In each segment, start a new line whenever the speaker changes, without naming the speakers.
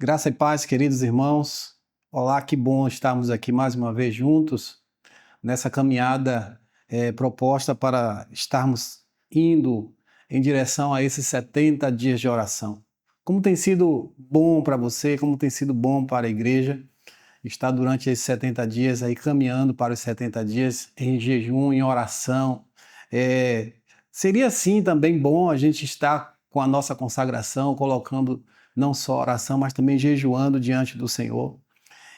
Graça e paz, queridos irmãos. Olá, que bom estarmos aqui mais uma vez juntos nessa caminhada proposta para estarmos indo em direção a esses 70 dias de oração. Como tem sido bom para você, como tem sido bom para a igreja estar durante esses 70 dias aí caminhando para os 70 dias em jejum, em oração. Seria sim também bom a gente estar com a nossa consagração, colocando não só oração, mas também jejuando diante do Senhor.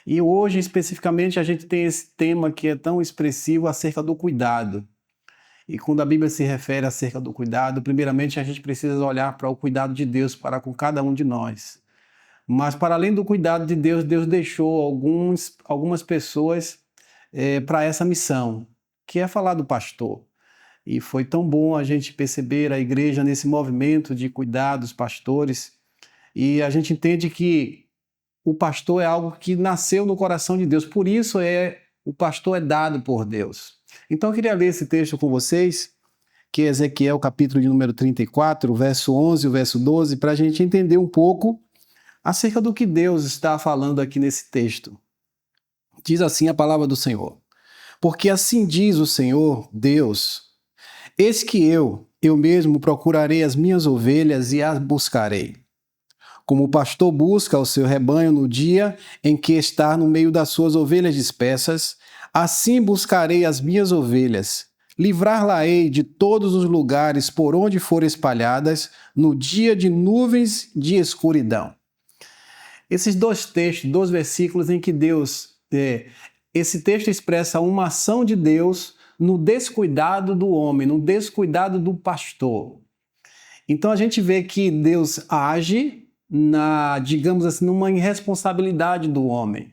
E hoje, especificamente, a gente tem esse tema que é tão expressivo acerca do cuidado. E quando a Bíblia se refere acerca do cuidado, primeiramente a gente precisa olhar para o cuidado de Deus para com cada um de nós. Mas para além do cuidado de Deus, Deus deixou algumas pessoas para essa missão, que é falar do pastor. E foi tão bom a gente perceber a igreja nesse movimento de cuidar dos pastores. E a gente entende que o pastor é algo que nasceu no coração de Deus, por isso o pastor é dado por Deus. Então eu queria ler esse texto com vocês, que é Ezequiel, capítulo de número 34, o verso 11 e o verso 12, para a gente entender um pouco acerca do que Deus está falando aqui nesse texto. Diz assim a palavra do Senhor: porque assim diz o Senhor, Deus, eis que eu mesmo procurarei as minhas ovelhas e as buscarei. Como o pastor busca o seu rebanho no dia em que está no meio das suas ovelhas dispersas, assim buscarei as minhas ovelhas. Livrar-la-ei de todos os lugares por onde forem espalhadas, no dia de nuvens de escuridão. Esses dois textos, dois versículos em que esse texto expressa uma ação de Deus no descuidado do homem, no descuidado do pastor. Então a gente vê que Deus age digamos assim, numa irresponsabilidade do homem.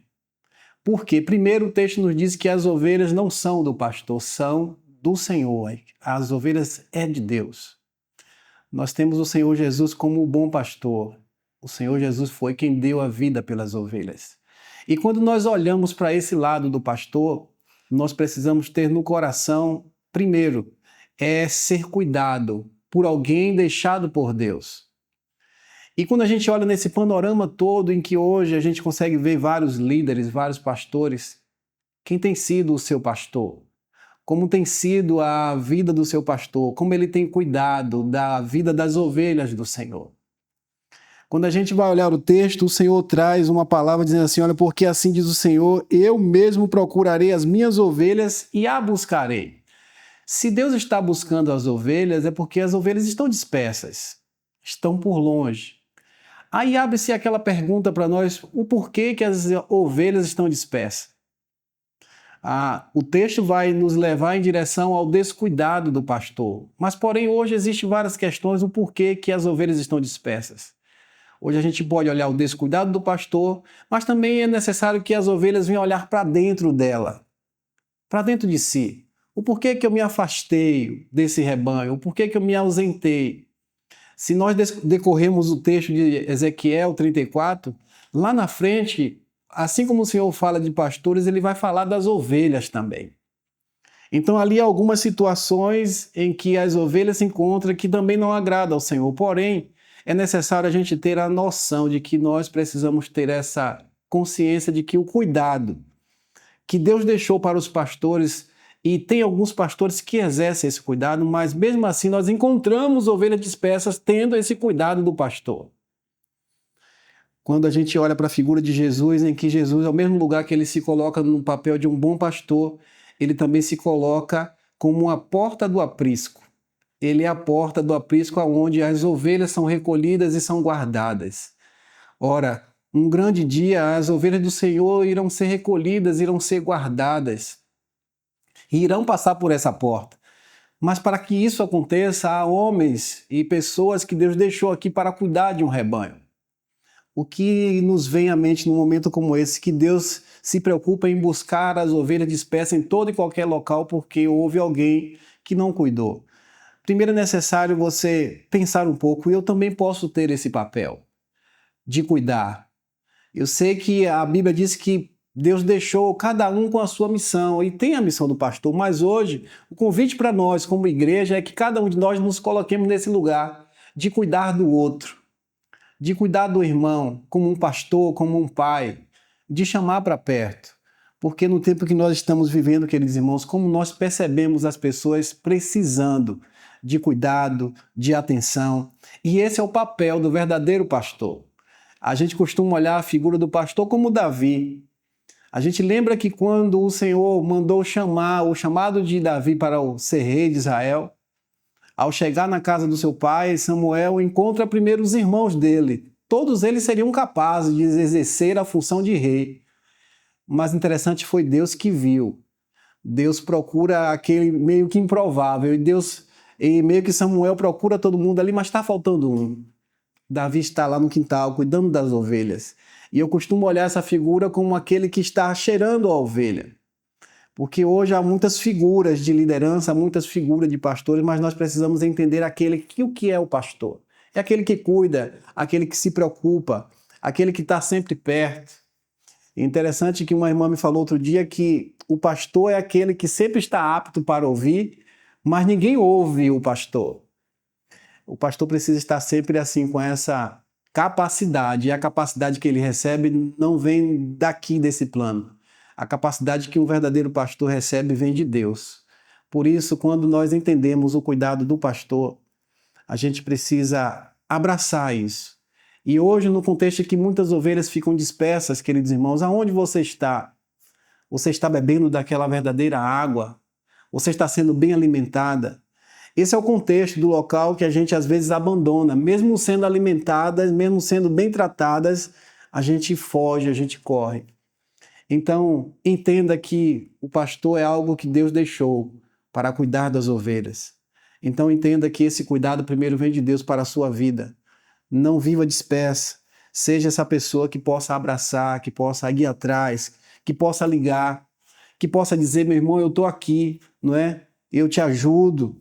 Por quê? Primeiro o texto nos diz que as ovelhas não são do pastor, são do Senhor. As ovelhas é de Deus. Nós temos o Senhor Jesus como o bom pastor. O Senhor Jesus foi quem deu a vida pelas ovelhas. E quando nós olhamos para esse lado do pastor, nós precisamos ter no coração, primeiro, ser cuidado por alguém deixado por Deus. E quando a gente olha nesse panorama todo em que hoje a gente consegue ver vários líderes, vários pastores, quem tem sido o seu pastor? Como tem sido a vida do seu pastor? Como ele tem cuidado da vida das ovelhas do Senhor? Quando a gente vai olhar o texto, o Senhor traz uma palavra dizendo assim, olha, porque assim diz o Senhor, eu mesmo procurarei as minhas ovelhas e a buscarei. Se Deus está buscando as ovelhas, é porque as ovelhas estão dispersas, estão por longe. Aí abre-se aquela pergunta para nós, o porquê que as ovelhas estão dispersas? O texto vai nos levar em direção ao descuidado do pastor. Mas, porém, hoje existem várias questões do porquê que as ovelhas estão dispersas. Hoje a gente pode olhar o descuidado do pastor, mas também é necessário que as ovelhas venham olhar para dentro dela, para dentro de si. O porquê que eu me afastei desse rebanho? O porquê que eu me ausentei? Se nós decorrermos o texto de Ezequiel 34, lá na frente, assim como o Senhor fala de pastores, ele vai falar das ovelhas também. Então ali há algumas situações em que as ovelhas se encontram que também não agradam ao Senhor. Porém, é necessário a gente ter a noção de que nós precisamos ter essa consciência de que o cuidado que Deus deixou para os pastores, e tem alguns pastores que exercem esse cuidado, mas mesmo assim nós encontramos ovelhas dispersas tendo esse cuidado do pastor. Quando a gente olha para a figura de Jesus, em que Jesus, ao mesmo lugar que ele se coloca no papel de um bom pastor, ele também se coloca como a porta do aprisco. Ele é a porta do aprisco onde as ovelhas são recolhidas e são guardadas. Ora, um grande dia as ovelhas do Senhor irão ser recolhidas, irão ser guardadas. E irão passar por essa porta. Mas para que isso aconteça, há homens e pessoas que Deus deixou aqui para cuidar de um rebanho. O que nos vem à mente num momento como esse, que Deus se preocupa em buscar as ovelhas dispersas em todo e qualquer local porque houve alguém que não cuidou. Primeiro é necessário você pensar um pouco, e eu também posso ter esse papel de cuidar. Eu sei que a Bíblia diz que Deus deixou cada um com a sua missão, e tem a missão do pastor, mas hoje o convite para nós como igreja é que cada um de nós nos coloquemos nesse lugar de cuidar do outro, de cuidar do irmão como um pastor, como um pai, de chamar para perto. Porque no tempo que nós estamos vivendo, queridos irmãos, como nós percebemos as pessoas precisando de cuidado, de atenção. E esse é o papel do verdadeiro pastor. A gente costuma olhar a figura do pastor como Davi. A gente lembra que quando o Senhor mandou chamar, o chamado de Davi para ser rei de Israel, ao chegar na casa do seu pai, Samuel encontra primeiro os irmãos dele. Todos eles seriam capazes de exercer a função de rei. Mas interessante foi Deus que viu. Deus procura aquele meio que improvável. E meio que Samuel procura todo mundo ali, mas está faltando um. Davi está lá no quintal, cuidando das ovelhas. E eu costumo olhar essa figura como aquele que está cheirando a ovelha. Porque hoje há muitas figuras de liderança, muitas figuras de pastores, mas nós precisamos entender o que é o pastor. É aquele que cuida, aquele que se preocupa, aquele que está sempre perto. É interessante que uma irmã me falou outro dia que o pastor é aquele que sempre está apto para ouvir, mas ninguém ouve o pastor. O pastor precisa estar sempre assim, com essa capacidade, e a capacidade que ele recebe não vem daqui desse plano. A capacidade que um verdadeiro pastor recebe vem de Deus. Por isso, quando nós entendemos o cuidado do pastor, a gente precisa abraçar isso. E hoje, no contexto em que muitas ovelhas ficam dispersas, queridos irmãos, aonde você está? Você está bebendo daquela verdadeira água? Você está sendo bem alimentada? Esse é o contexto do local que a gente às vezes abandona. Mesmo sendo alimentadas, mesmo sendo bem tratadas, a gente foge, a gente corre. Então, entenda que o pastor é algo que Deus deixou para cuidar das ovelhas. Então, entenda que esse cuidado primeiro vem de Deus para a sua vida. Não viva dispersa. Seja essa pessoa que possa abraçar, que possa ir atrás, que possa ligar, que possa dizer, meu irmão, eu estou aqui, não é? Eu te ajudo.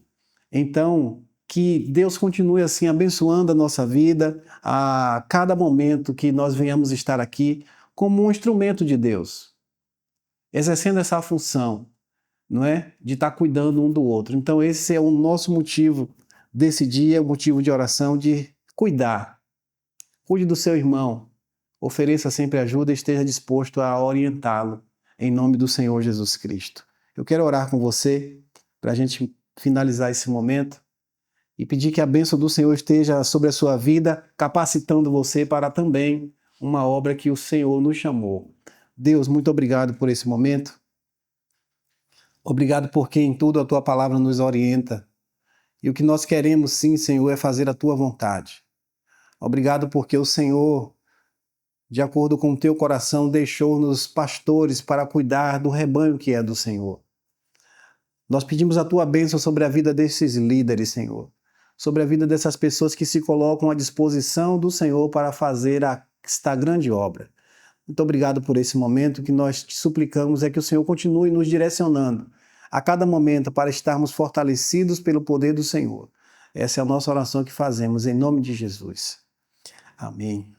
Então, que Deus continue assim abençoando a nossa vida a cada momento que nós venhamos estar aqui como um instrumento de Deus, exercendo essa função, não é? De estar cuidando um do outro. Então, esse é o nosso motivo desse dia, o motivo de oração, de cuidar. Cuide do seu irmão, ofereça sempre ajuda e esteja disposto a orientá-lo, em nome do Senhor Jesus Cristo. Eu quero orar com você, para a gente finalizar esse momento, e pedir que a bênção do Senhor esteja sobre a sua vida, capacitando você para também uma obra que o Senhor nos chamou. Deus, muito obrigado por esse momento. Obrigado porque em tudo a Tua palavra nos orienta. E o que nós queremos, sim, Senhor, é fazer a Tua vontade. Obrigado porque o Senhor, de acordo com o Teu coração, deixou-nos pastores para cuidar do rebanho que é do Senhor. Nós pedimos a Tua bênção sobre a vida desses líderes, Senhor. Sobre a vida dessas pessoas que se colocam à disposição do Senhor para fazer esta grande obra. Muito obrigado por esse momento. Que nós te suplicamos é que o Senhor continue nos direcionando a cada momento para estarmos fortalecidos pelo poder do Senhor. Essa é a nossa oração que fazemos em nome de Jesus. Amém.